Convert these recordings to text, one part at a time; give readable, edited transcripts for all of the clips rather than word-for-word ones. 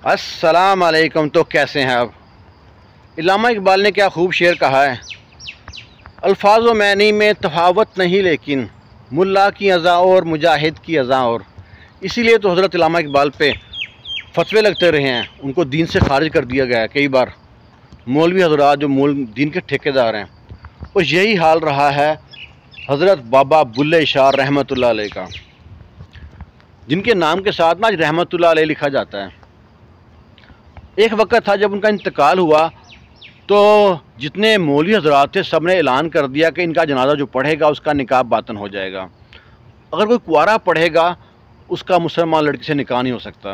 السلام علیکم۔ تو کیسے ہیں آپ؟ علامہ اقبال نے کیا خوب شعر کہا ہے، الفاظ و معنی میں تفاوت نہیں لیکن ملا کی اذا اور مجاہد کی اذا اور۔ اسی لیے تو حضرت علامہ اقبال پہ فتوے لگتے رہے ہیں، ان کو دین سے خارج کر دیا گیا ہے کئی بار، مولوی حضرات جو دین کے ٹھیکیدار ہیں۔ اور یہی حال رہا ہے حضرت بابا بلے شاہ رحمۃ اللہ علیہ کا، جن کے نام کے ساتھ نا آج رحمۃ اللہ علیہ لکھا جاتا ہے۔ ایک وقت تھا جب ان کا انتقال ہوا تو جتنے مولوی حضرات تھے سب نے اعلان کر دیا کہ ان کا جنازہ جو پڑھے گا اس کا نکاح باطن ہو جائے گا، اگر کوئی کنوارا پڑھے گا اس کا مسلمان لڑکی سے نکاح نہیں ہو سکتا۔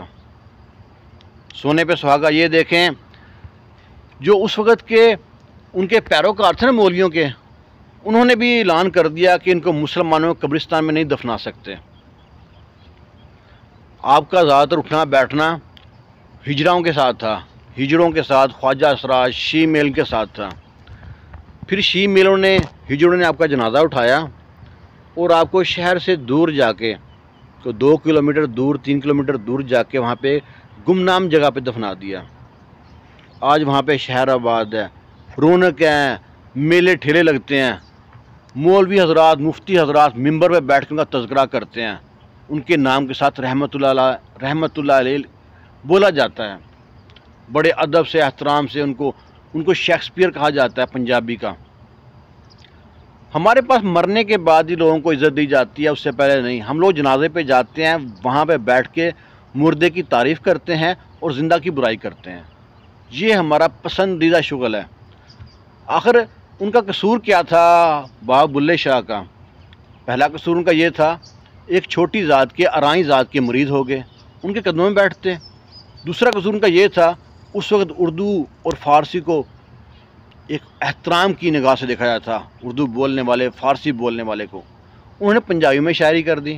سونے پہ سہاگا یہ دیکھیں، جو اس وقت کے ان کے پیروکار تھے نا مولویوں کے، انہوں نے بھی اعلان کر دیا کہ ان کو مسلمانوں کے قبرستان میں نہیں دفنا سکتے۔ آپ کا زیادہ تر اٹھنا بیٹھنا ہجراؤں کے ساتھ تھا، ہجڑوں کے ساتھ، خواجہ اسرار شی میل کے ساتھ تھا۔ پھر شی میلوں نے، ہجڑوں نے آپ کا جنازہ اٹھایا اور آپ کو شہر سے دور جا کے، تو 2 کلومیٹر دور، 3 کلومیٹر دور جا کے وہاں پہ گمنام جگہ پہ دفنا دیا۔ آج وہاں پہ شہر آباد ہے، رونق ہیں، میلے ٹھیلے لگتے ہیں، مولوی حضرات، مفتی حضرات ممبر پہ بیٹھ کے ان کا تذکرہ کرتے ہیں، ان کے نام کے ساتھ رحمۃ اللہ علیہ بولا جاتا ہے۔ بڑے ادب سے، احترام سے ان کو شیکسپیئر کہا جاتا ہے پنجابی کا۔ ہمارے پاس مرنے کے بعد ہی لوگوں کو عزت دی جاتی ہے، اس سے پہلے نہیں۔ ہم لوگ جنازے پہ جاتے ہیں، وہاں پہ بیٹھ کے مردے کی تعریف کرتے ہیں اور زندہ کی برائی کرتے ہیں۔ یہ ہمارا پسندیدہ شغل ہے۔ آخر ان کا قصور کیا تھا بابا بلے شاہ کا؟ پہلا قصور ان کا یہ تھا، ایک چھوٹی ذات کے، ارائیں ذات کے مرید ہو گئے، ان کے قدموں میں بیٹھتے۔ دوسرا قصور ان کا یہ تھا، اس وقت اردو اور فارسی کو ایک احترام کی نگاہ سے دیکھا جاتا تھا، اردو بولنے والے، فارسی بولنے والے کو۔ انہوں نے پنجابی میں شاعری کر دی۔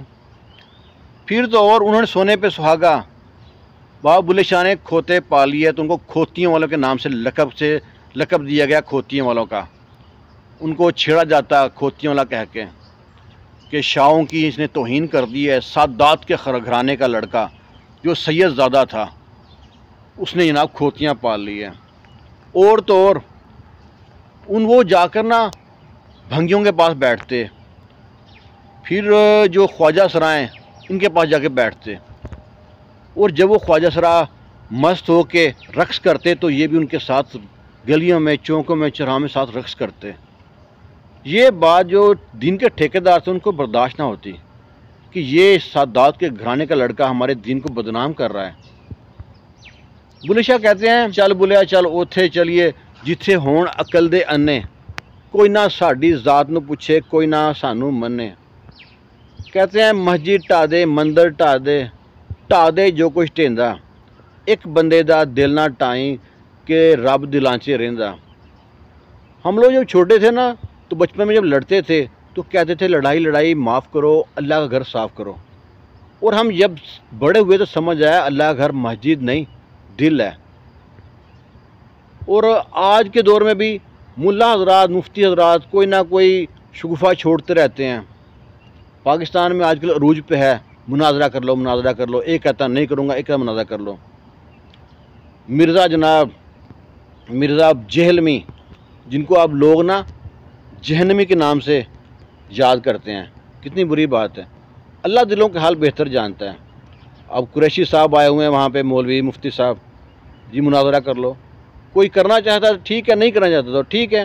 پھر تو اور انہوں نے سونے پہ سہاگا، بابا بلے شاہ نے کھوتے پال لیے تو ان کو کھوتیوں والوں کے نام سے لقب دیا گیا، کھوتیوں والوں کا۔ ان کو چھیڑا جاتا کھوتیوں والا کہہ کے کہ شاہوں کی اس نے توہین کر دی ہے۔ سادات کے گھرانے کا لڑکا جو سید زادہ تھا، اس نے جناب کھوتیاں پال لی ہیں۔ اور تو اور وہ جا کر نا بھنگیوں کے پاس بیٹھتے، پھر جو خواجہ سرائیں ان کے پاس جا کے بیٹھتے، اور جب وہ خواجہ سرا مست ہو کے رقص کرتے تو یہ بھی ان کے ساتھ گلیوں میں، چوکوں میں، چوراہوں میں ساتھ رقص کرتے۔ یہ بات جو دین کے ٹھیکیدار تھے ان کو برداشت نہ ہوتی کہ یہ سادات کے گھرانے کا لڑکا ہمارے دین کو بدنام کر رہا ہے۔ بلے شاہ کہتے ہیں، چل بلیا چل اوتھے چلیے جتھے ہون عقل دے انے، کوئی نہ ساڈی ذات نو پوچھے، کوئی نہ سانو منے۔ کہتے ہیں مسجد ٹا دے، مندر ٹا دے جو کچھ ٹیندا، ایک بندے دا دل نہ ٹائیں کہ رب دلاں چ رہندا۔ ہم لوگ جب چھوٹے تھے نا تو بچپن میں جب لڑتے تھے تو کہتے تھے لڑائی معاف کرو، اللہ کا گھر صاف کرو۔ اور ہم جب بڑے ہوئے تو سمجھ آیا اللہ کا گھر مسجد نہیں، دل ہے۔ اور آج کے دور میں بھی ملا حضرات، مفتی حضرات کوئی نہ کوئی شگوفہ چھوڑتے رہتے ہیں۔ پاکستان میں آج کل عروج پہ ہے، مناظرہ کر لو، ایک کہتا نہیں کروں گا، ایک کہتا مناظرہ کر لو۔ مرزا جہلمی، جن کو آپ لوگ نا جہنمی کے نام سے یاد کرتے ہیں، کتنی بری بات ہے۔ اللہ دلوں کے حال بہتر جانتا ہے۔ اب قریشی صاحب آئے ہوئے ہیں وہاں پہ، مولوی مفتی صاحب، جی مناظرہ کر لو۔ کوئی کرنا چاہتا ہے ٹھیک ہے، نہیں کرنا چاہتا تو ٹھیک ہے،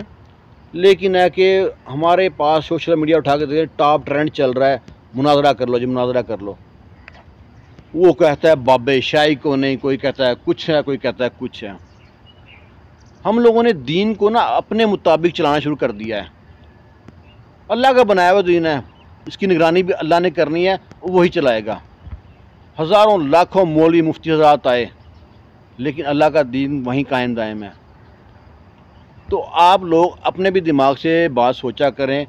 لیکن ہے کہ ہمارے پاس سوشل میڈیا اٹھا کے دیکھیں، ٹاپ ٹرینڈ چل رہا ہے، مناظرہ کر لو جی، مناظرہ کر لو۔ وہ کہتا ہے بابے شاہی کو نہیں، کوئی کہتا ہے کچھ ہے، کوئی کہتا ہے کچھ ہے۔ ہم لوگوں نے دین کو نا اپنے مطابق چلانا شروع کر دیا ہے۔ اللہ کا بنایا ہوا دین ہے، اس کی نگرانی بھی اللہ نے کرنی ہے، وہی چلائے گا۔ ہزاروں لاکھوں مولوی مفتی حضرات آئے، لیکن اللہ کا دین وہیں قائم دائم ہے۔ تو آپ لوگ اپنے بھی دماغ سے بات سوچا کریں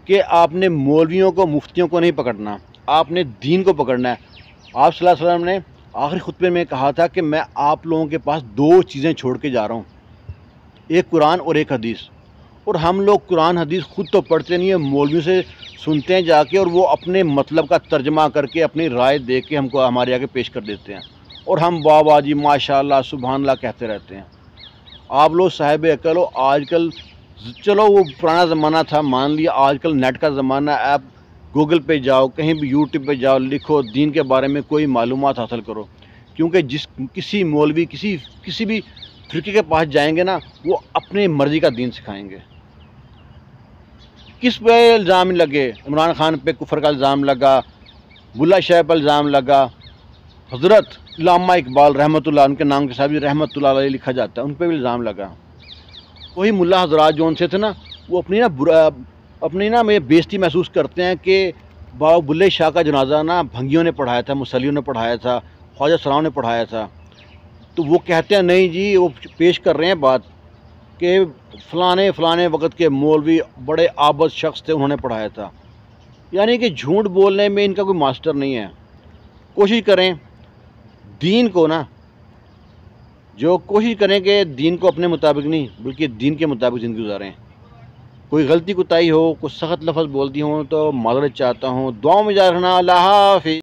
کہ آپ نے مولویوں کو، مفتیوں کو نہیں پکڑنا، آپ نے دین کو پکڑنا ہے۔ آپ صلی اللہ علیہ وسلم نے آخری خطبے میں کہا تھا کہ میں آپ لوگوں کے پاس 2 چیزیں چھوڑ کے جا رہا ہوں، ایک قرآن اور ایک حدیث۔ اور ہم لوگ قرآن حدیث خود تو پڑھتے نہیں ہیں، مولویوں سے سنتے ہیں جا کے، اور وہ اپنے مطلب کا ترجمہ کر کے اپنی رائے دے کے ہم کو ہمارے آگے پیش کر دیتے ہیں۔ اور ہم بابا جی ماشاءاللہ سبحان اللہ کہتے رہتے ہیں۔ آپ لوگ صاحب عقل ہو، آج کل چلو وہ پرانا زمانہ تھا مان لیا، آج کل نیٹ کا زمانہ ہے، آپ گوگل پہ جاؤ، کہیں بھی یوٹیوب پہ جاؤ، لکھو دین کے بارے میں کوئی معلومات حاصل کرو، کیونکہ کسی مولوی کسی بھی فرقے کے پاس جائیں گے نا، وہ اپنی مرضی کا دین سکھائیں گے۔ کس پہ الزام لگے؟ عمران خان پہ کفر کا الزام لگا، بلّہ شاہ پہ الزام لگا، حضرت علامہ اقبال رحمۃ اللہ، ان کے نام کے ساتھ بھی رحمۃ اللہ علیہ لکھا جاتا ہے، ان پہ بھی الزام لگا۔ وہی ملا حضرات جو ان سے تھے نا، وہ اپنی نا میں بےزتی محسوس کرتے ہیں کہ بابا بلّہ شاہ کا جنازہ نا بھنگیوں نے پڑھایا تھا، مصلیوں نے پڑھایا تھا، خواجہ سراؤں نے پڑھایا تھا، تو وہ کہتے ہیں نہیں جی، وہ پیش کر رہے ہیں بات کہ فلانے وقت کے مولوی بڑے عابد شخص تھے، انہوں نے پڑھایا تھا۔ یعنی کہ جھوٹ بولنے میں ان کا کوئی ماسٹر نہیں ہے۔ کوشش کریں دین کو نا، کوشش کریں کہ دین کو اپنے مطابق نہیں بلکہ دین کے مطابق زندگی گزاریں۔ کوئی غلطی کوتاہی ہو، کوئی سخت لفظ بولتی ہوں تو معذرت چاہتا ہوں، دعاؤں میں یاد رکھنا۔ اللہ حافظ۔